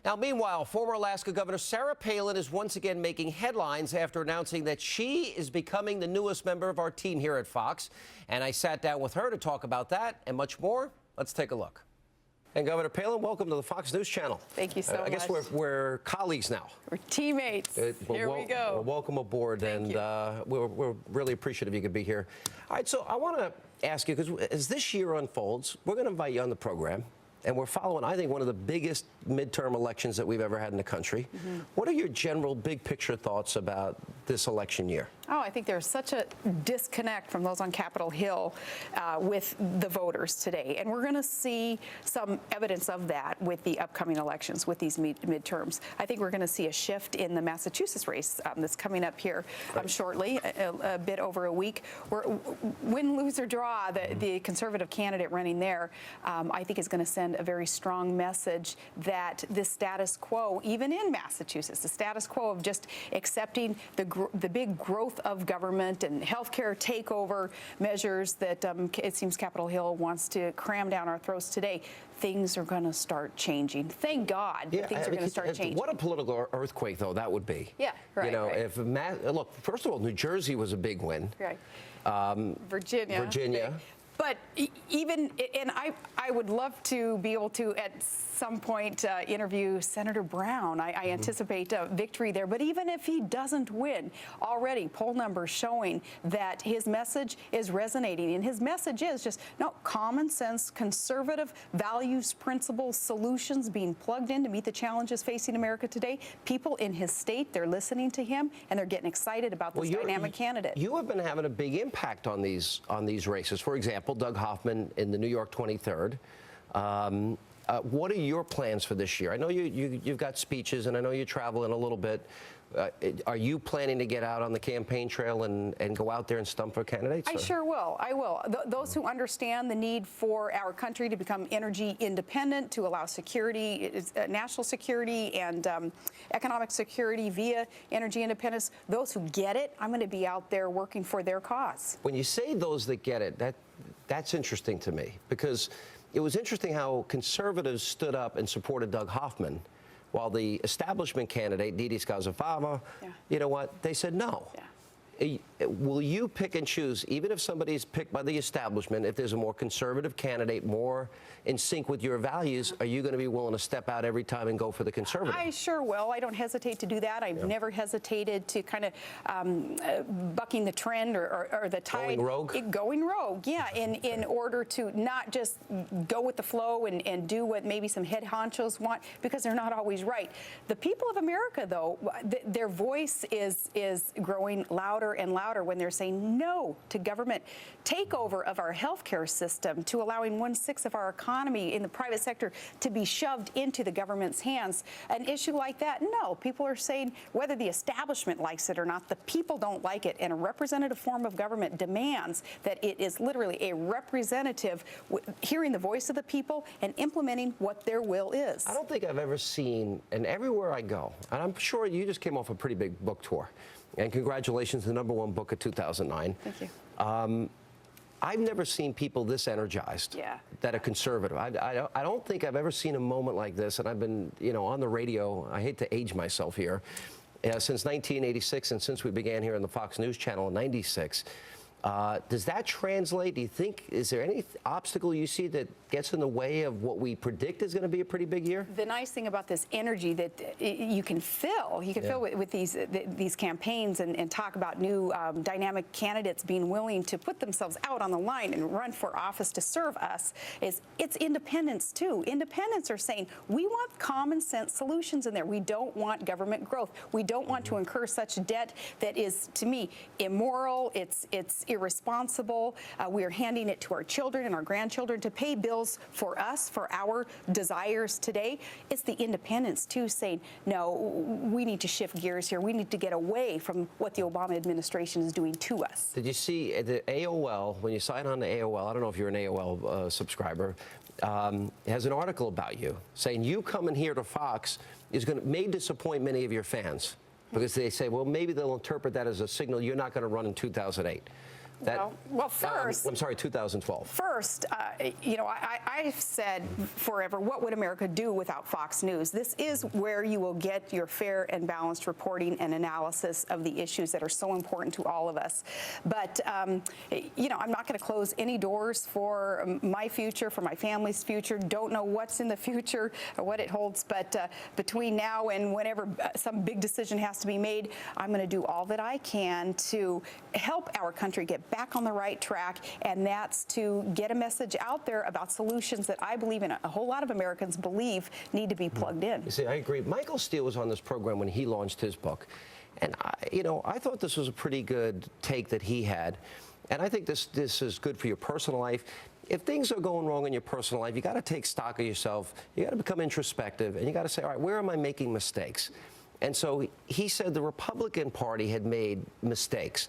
Now, meanwhile, former Alaska Governor Sarah Palin is once again making headlines after announcing that she is becoming the newest member of our team here at Fox. And I sat down with her to talk about that and much more. Let's take a look. And Governor Palin, welcome to the Fox News channel. Thank you so much. I guess we're colleagues now. We're teammates. Here we go. Well, welcome aboard, and we're really appreciative you could be here. All right, so I want to ask you, because as this year unfolds, we're going to invite you on the program. And we're following, I think, one of the biggest midterm elections that we've ever had in the country. What are your general big picture thoughts about this election year? Oh, I think there's such a disconnect from those on Capitol Hill with the voters today. And we're going to see some evidence of that with the upcoming elections, with these midterms. I think we're going to see a shift in the Massachusetts race that's coming up here shortly, a bit over a week. Win, lose, or draw, the conservative candidate running there, I think is going to send a very strong message that this status quo, even in Massachusetts, the status quo of just accepting the big growth of government and healthcare takeover measures that it seems Capitol Hill wants to cram down our throats today, things are going to start changing. Thank God things are going to start changing. What a political earthquake, though, that would be. Yeah, right. You know, if look, first of all, New Jersey was a big win. Right. Virginia. Big. But even, and I would love to be able to, at some point, interview Senator Brown. I anticipate a victory there. But even if he doesn't win, already poll numbers showing that his message is resonating. And his message is just, no, common sense, conservative values, principles, solutions being plugged in to meet the challenges facing America today. People in his state, they're listening to him, and they're getting excited about this dynamic candidate. You have been having a big impact on these races. For example, Doug Hoffman in the New York 23rd. What are your plans for this year? I know you've got speeches, and I know you're traveling a little bit. Are you planning to get out on the campaign trail and go out there and stump for candidates? I sure will. I will. Those who understand the need for our country to become energy independent, to allow security, national security and economic security via energy independence, those who get it, I'm going to be out there working for their cause. When you say those that get it, that's interesting to me, because it was interesting how conservatives stood up and supported Doug Hoffman, while the establishment candidate, Didi Skazafava, you know what, they said no. Will you pick and choose, even if somebody's picked by the establishment, if there's a more conservative candidate, more in sync with your values, are you going to be willing to step out every time and go for the conservative? I sure will. I don't hesitate to do that. I've never hesitated to kind of bucking the trend or the tide. Going rogue? Going rogue, yeah, in order to not just go with the flow and do what maybe some head honchos want, because they're not always right. The people of America, though, their voice is growing louder and louder when they're saying no to government takeover of our healthcare system, to allowing 1/6 of our economy in the private sector to be shoved into the government's hands. An issue like that, no. People are saying whether the establishment likes it or not, the people don't like it. And a representative form of government demands that it is literally a representative hearing the voice of the people and implementing what their will is. I don't think I've ever seen, and everywhere I go, and I'm sure you just came off a pretty big book tour. And congratulations, the #1 book of 2009. Thank you. I've never seen people this energized that are conservative. I don't think I've ever seen a moment like this, and I've been, on the radio, I hate to age myself here, since 1986 and since we began here on the Fox News channel in 96. Does that translate? Do you think, is there any obstacle you see that gets in the way of what we predict is going to be a pretty big year? The nice thing about this energy that you can fill with these campaigns and talk about new dynamic candidates being willing to put themselves out on the line and run for office to serve us, is it's independents too. Independents are saying we want common sense solutions in there. We don't want government growth. We don't want to incur such debt that is, to me, immoral. It's irresponsible. We are handing it to our children and our grandchildren to pay bills for us, for our desires today. It's the independents, too, saying, no, we need to shift gears here. We need to get away from what the Obama administration is doing to us. Did you see the AOL, when you sign on to AOL, I don't know if you're an AOL subscriber, has an article about you saying you coming here to Fox may disappoint many of your fans, because they say, well, maybe they'll interpret that as a signal you're not going to run in 2008. Well, first, I'm sorry, 2012. First, I've said forever, what would America do without Fox News? This is where you will get your fair and balanced reporting and analysis of the issues that are so important to all of us. But, I'm not going to close any doors for my future, for my family's future. Don't know what's in the future or what it holds. But between now and whenever some big decision has to be made, I'm going to do all that I can to help our country get back on the right track, and that's to get a message out there about solutions that I believe in, a whole lot of Americans believe need to be plugged in. You see, I agree. Michael Steele was on this program when he launched his book, and I thought this was a pretty good take that he had, and I think this is good for your personal life. If things are going wrong in your personal life, you got to take stock of yourself. You got to become introspective, and you got to say, all right, where am I making mistakes? And so he said the Republican Party had made mistakes,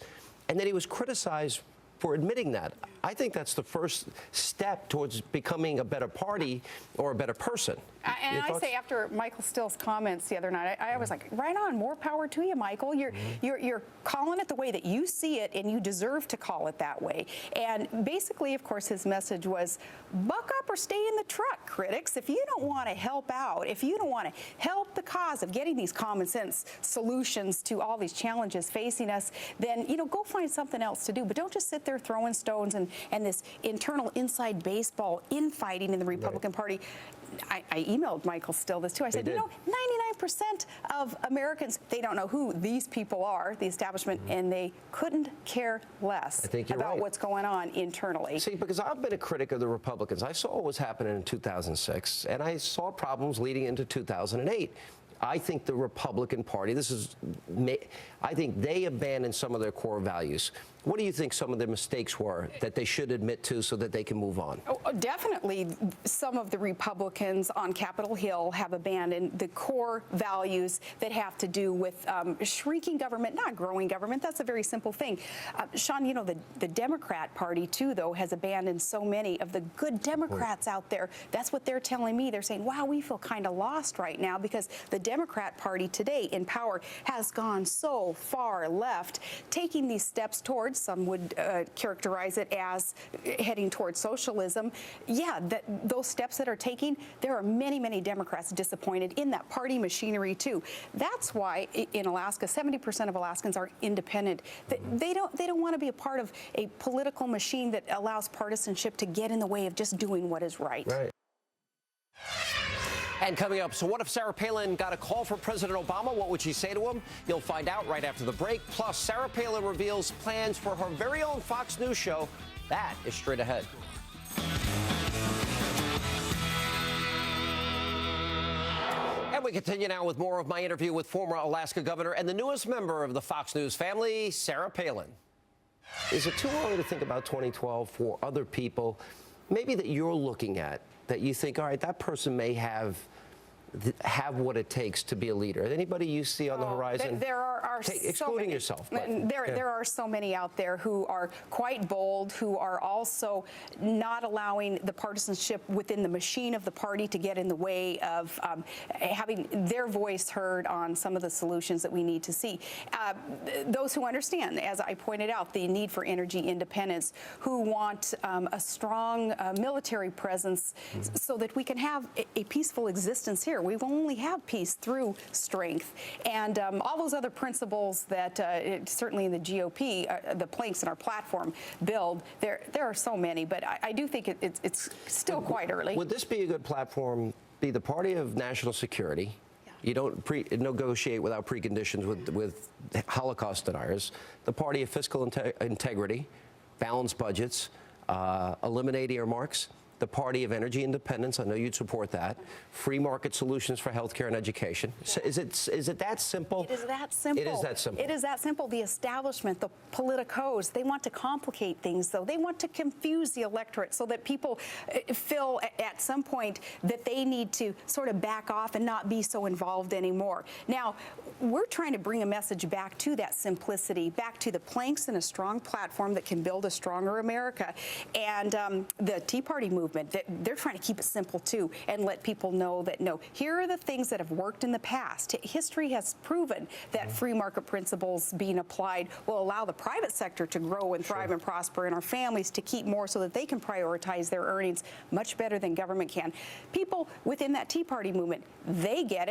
and that he was criticized for admitting that. I think that's the first step towards becoming a better party or a better person. And I say, after Michael Steele's comments the other night, I was like, right on, more power to you, Michael. You're calling it the way that you see it, and you deserve to call it that way. And basically, of course, his message was, buck up or stay in the truck, critics. If you don't want to help out, if you don't want to help the cause of getting these common sense solutions to all these challenges facing us, then, go find something else to do. But don't just sit there throwing stones and this internal inside baseball infighting in the Republican Party. I emailed Michael Steele this too. I said, 99% of Americans, they don't know who these people are, the establishment, and they couldn't care less about what's going on internally. See, because I've been a critic of the Republicans. I saw what was happening in 2006, and I saw problems leading into 2008. I think the Republican Party, I think they abandoned some of their core values. What do you think some of the mistakes were that they should admit to so that they can move on? Oh, definitely, some of the Republicans on Capitol Hill have abandoned the core values that have to do with shrinking government, not growing government. That's a very simple thing. Sean, the Democrat Party, too, though, has abandoned so many of the good Democrats out there. That's what they're telling me. They're saying, wow, we feel kind of lost right now because the Democrat Party today in power has gone so far left, taking these steps towards, some would characterize it as heading towards socialism. Yeah, those steps that are taking, there are many, many Democrats disappointed in that party machinery, too. That's why in Alaska, 70% of Alaskans are independent. They don't want to be a part of a political machine that allows partisanship to get in the way of just doing what is right. Right. And coming up, so what if Sarah Palin got a call from President Obama? What would she say to him? You'll find out right after the break. Plus, Sarah Palin reveals plans for her very own Fox News show. That is straight ahead. And we continue now with more of my interview with former Alaska governor and the newest member of the Fox News family, Sarah Palin. Is it too early to think about 2012 for other people, maybe that you're looking at, that you think, all right, that person may have what it takes to be a leader? Anybody you see on the horizon? There are excluding yourself. There are so many out there who are quite bold, who are also not allowing the partisanship within the machine of the party to get in the way of having their voice heard on some of the solutions that we need to see. Those who understand, as I pointed out, the need for energy independence, who want a strong military presence so that we can have a peaceful existence here. We only have peace through strength. And all those other principles that certainly in the GOP, the planks in our platform build, there are so many, but I do think it's still quite early. Would this be a good platform, be the party of national security? You don't negotiate without preconditions with Holocaust deniers. The party of fiscal integrity, balanced budgets, eliminate earmarks. The party of energy independence, I know you'd support that. Free market solutions for healthcare and education. So is it that simple? It is that simple. It is that simple. It is that simple. The establishment, the politicos, they want to complicate things, though. They want to confuse the electorate so that people feel at some point that they need to sort of back off and not be so involved anymore. Now, we're trying to bring a message back to that simplicity, back to the planks in a strong platform that can build a stronger America. And the Tea Party movement movement, they're trying to keep it simple too and let people know that, no, here are the things that have worked in the past. History has proven that free market principles being applied will allow the private sector to grow and thrive and prosper, and our families to keep more so that they can prioritize their earnings much better than government can. People within that Tea Party movement, they get it.